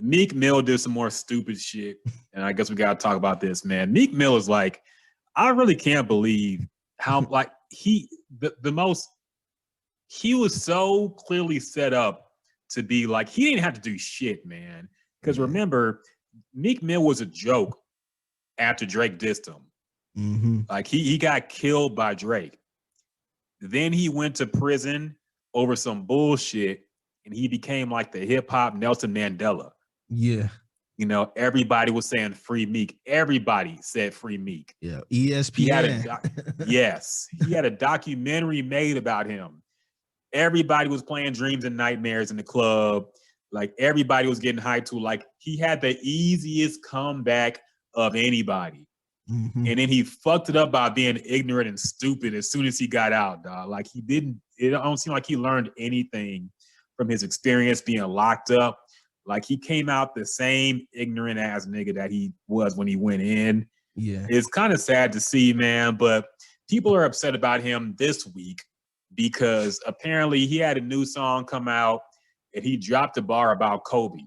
Meek Mill did some more stupid shit, and I guess we gotta talk about this, man. Meek Mill is like, I really can't believe how like the most he was so clearly set up to be like he didn't have to do shit, man. Because Yeah. remember, Meek Mill was a joke after Drake dissed him. Mm-hmm. Like he got killed by Drake. Then he went to prison over some bullshit, and he became like the hip hop Nelson Mandela. Yeah. Everybody was saying free Meek. Everybody said free Meek. Yeah. He had ESPN. yes, he had a documentary made about him. Everybody was playing Dreams and Nightmares in the club. Like everybody was getting hyped to. Like he had the easiest comeback of anybody. Mm-hmm. And then he fucked it up by being ignorant and stupid as soon as he got out, dog. Like it don't seem like he learned anything from his experience being locked up. Like he came out the same ignorant ass nigga that he was when he went in. Yeah. It's kind of sad to see, man, but people are upset about him this week because apparently he had a new song come out and he dropped a bar about Kobe.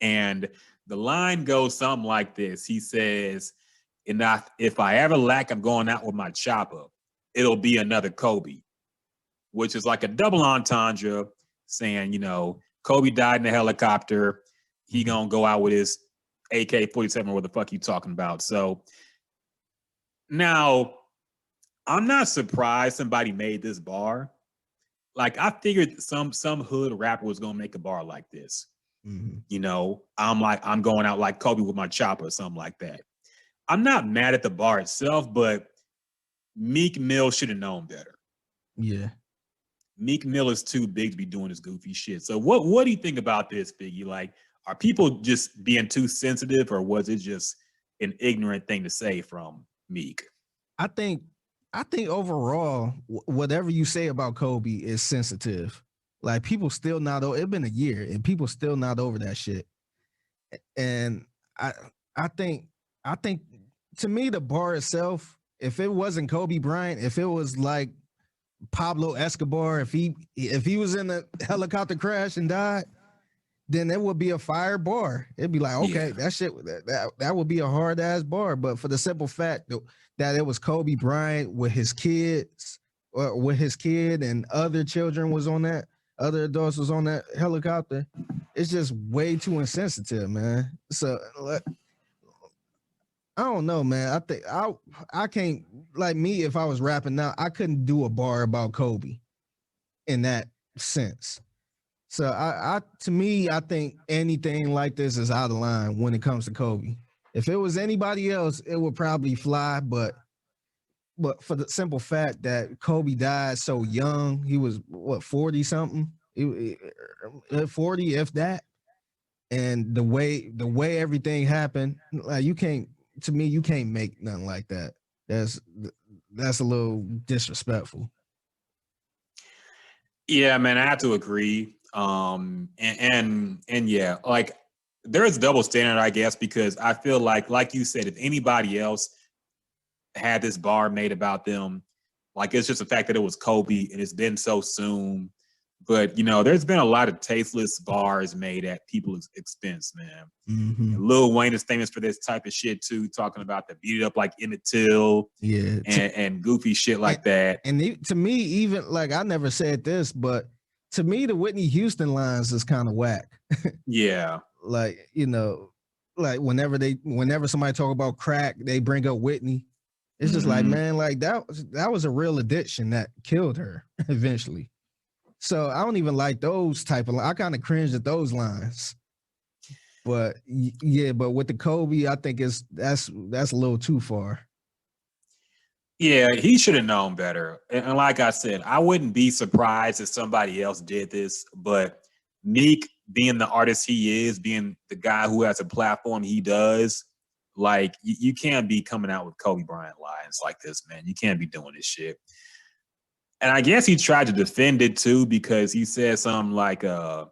And the line goes something like this. He says, and if I ever lack, I'm going out with my chopper. It'll be another Kobe, which is like a double entendre saying, Kobe died in a helicopter. He gonna go out with his AK-47 or what the fuck you talking about. So now I'm not surprised somebody made this bar. Like I figured some hood rapper was gonna make a bar like this. Mm-hmm. I'm going out like Kobe with my chopper or something like that. I'm not mad at the bar itself, but Meek Mill should have known better. Yeah. Meek Mill is too big to be doing this goofy shit. So what do you think about this, Figgy? Like, are people just being too sensitive, or was it just an ignorant thing to say from Meek? I think overall, whatever you say about Kobe is sensitive. Like people still not over. It's been a year and people still not over that shit. And I I think I think to me the bar itself, if it wasn't Kobe Bryant, if it was like Pablo Escobar, if he was in a helicopter crash and died, then it would be a fire bar. It'd be like, okay, Yeah. that shit that would be a hard ass bar. But for the simple fact that it was Kobe Bryant with his kids, or with his kid and other children was on that, other adults was on that helicopter, it's just way too insensitive, man. So I don't know, man. I think I can't, like me, if I was rapping now, I couldn't do a bar about Kobe in that sense. So I to me, I think anything like this is out of line when it comes to Kobe. If it was anybody else, it would probably fly, but for the simple fact that Kobe died so young, he was what 40 something, 40 if that, and the way everything happened, like you can't, to me, you can't make nothing like that. That's that's a little disrespectful. Yeah, man, I have to agree. And yeah, like there is double standard, I guess, because I feel like you said, if anybody else had this bar made about them, like it's just the fact that it was Kobe and it's been so soon. But there's been a lot of tasteless bars made at people's expense, man. Mm-hmm. And Lil Wayne is famous for this type of shit too, talking about the beat it up like Emmett Till Yeah, and goofy shit like that. and to me, even like I never said this, but to me, the Whitney Houston lines is kind of whack. Yeah. Like like whenever somebody talk about crack, they bring up Whitney. It's just like, Mm-hmm. man, like that was a real addiction that killed her eventually. So I don't even like those type of. I kind of cringe at those lines. But yeah, but with the Kobe, I think that's a little too far. Yeah, he should have known better. And like I said, I wouldn't be surprised if somebody else did this, but Meek, being the artist he is, being the guy who has a platform he does, like you can't be coming out with Kobe Bryant lines like this, man. You can't be doing this shit. And I guess he tried to defend it too because he said something like, "Oh,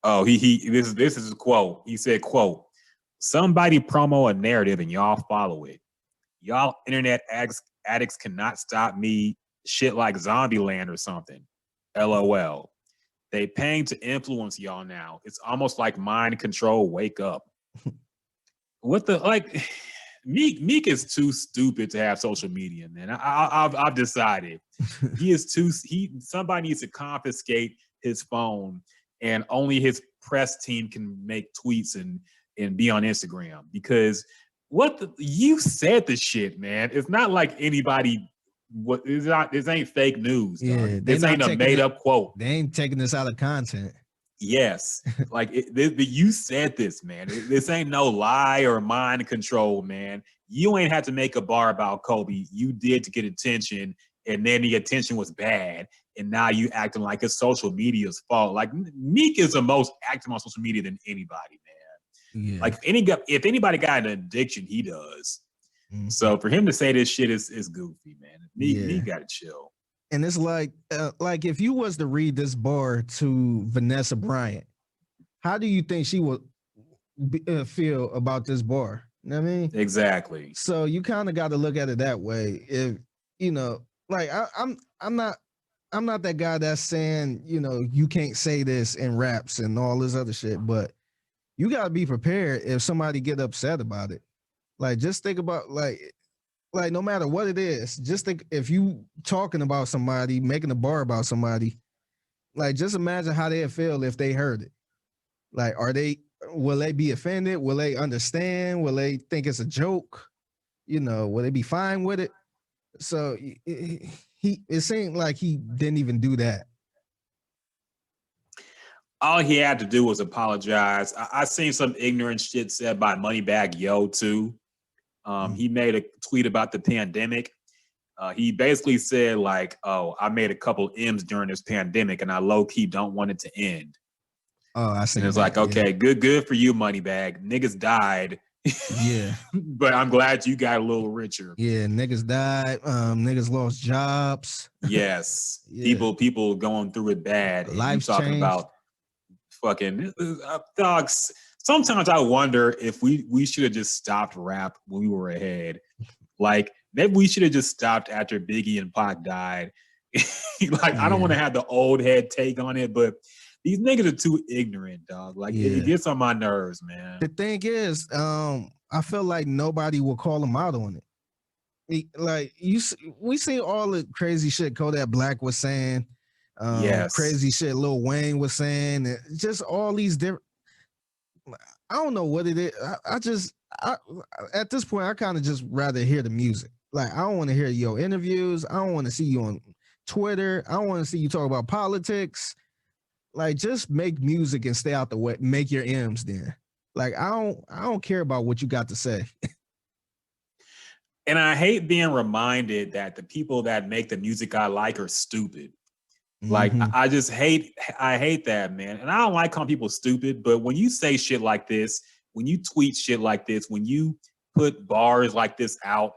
this is a quote." He said, "Quote: Somebody promo a narrative and y'all follow it. Y'all internet addicts cannot stop me. Shit like Zombieland or something. LOL. They paying to influence y'all now. It's almost like mind control. Wake up. What the like? Meek is too stupid to have social media, man. I've decided he is too. Somebody needs to confiscate his phone, and only his press team can make tweets and be on Instagram. Because you said the shit, man. It's not like anybody. This ain't fake news. Yeah, Dog. This ain't a made up quote. They ain't taking this out of content. Yes, like you said this, man. This ain't no lie or mind control, man. You ain't had to make a bar about Kobe. You did to get attention, and then the attention was bad, and now you acting like it's social media's fault. Like Meek is the most active on social media than anybody, man. Yeah. Like if anybody got an addiction, he does. Mm-hmm. So for him to say this shit is goofy, man. Meek got to chill. And it's like if you was to read this bar to Vanessa Bryant, how do you think she would feel about this bar? You know what I mean? Exactly. So you kind of got to look at it that way. If you know, like I'm not that guy that's saying, you know, you can't say this in raps and all this other shit, but you got to be prepared if somebody get upset about it. Like just think about like no matter what it is, just think if you talking about somebody, making a bar about somebody, like just imagine how they'd feel if they heard it. Like, will they be offended? Will they understand? Will they think it's a joke? You know, will they be fine with it? So it seemed like he didn't even do that. All he had to do was apologize. I seen some ignorant shit said by Moneybagg Yo too. He made a tweet about the pandemic. He basically said like, "Oh, I made a couple M's during this pandemic, and I low key don't want it to end." Oh, I see. And it's like, okay, good for you, Moneybagg. Niggas died. Yeah, but I'm glad you got a little richer. Yeah, niggas died. Niggas lost jobs. Yes, yeah. People going through it bad. Life's talking changed. About fucking dogs. Sometimes I wonder if we should have just stopped rap when we were ahead. Like maybe we should have just stopped after Biggie and Pac died. I don't want to have the old head take on it, but these niggas are too ignorant, dog. Like it gets on my nerves, man. The thing is, I feel like nobody will call them out on it. Like we see all the crazy shit Kodak Black was saying. Crazy shit Lil Wayne was saying. Just all these different. I don't know what it is. I at this point, I kind of just rather hear the music. Like, I don't want to hear your interviews. I don't want to see you on Twitter. I don't want to see you talk about politics. Like, just make music and stay out the way. Make your M's then. Like, I don't care about what you got to say. And I hate being reminded that the people that make the music I like are stupid. Like, I hate that, man. And I don't like calling people stupid, but when you say shit like this, when you tweet shit like this, when you put bars like this out,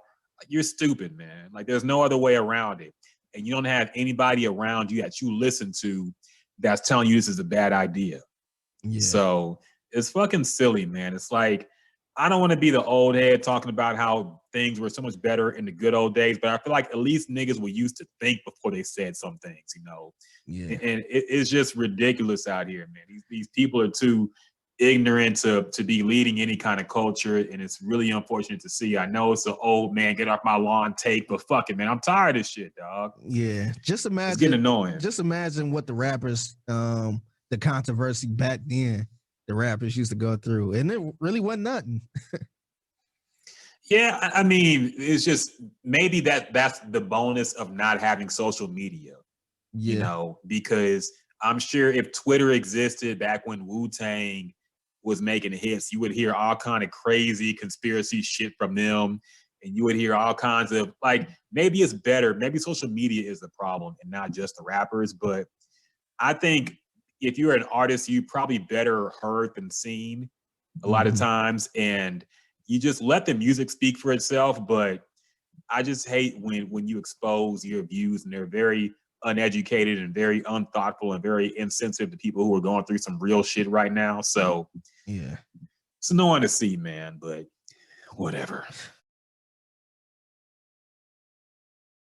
you're stupid, man. Like, there's no other way around it. And you don't have anybody around you that you listen to that's telling you this is a bad idea. Yeah. So it's fucking silly, man. It's like, I don't want to be the old head talking about how things were so much better in the good old days, but I feel like at least niggas were used to think before they said some things, you know? Yeah. And it's just ridiculous out here, man. These people are too ignorant to be leading any kind of culture, and it's really unfortunate to see. I know it's an old man, get off my lawn take, but fuck it, man. I'm tired of this shit, dog. Yeah. Just imagine. It's getting annoying. Just imagine what the rappers, the controversy back then, the rappers used to go through, and it really wasn't nothing. Yeah, I mean, it's just maybe that's the bonus of not having social media. Yeah. You know, because I'm sure if Twitter existed back when Wu-Tang was making hits, you would hear all kind of crazy conspiracy shit from them, and you would hear all kinds of, like, maybe it's better. Maybe social media is the problem and not just the rappers. But I think if you're an artist, you probably better heard than seen a lot of times, and you just let the music speak for itself. But I just hate when you expose your views and they're very uneducated and very unthoughtful and very insensitive to people who are going through some real shit right now. So yeah, it's annoying to see, man, but whatever.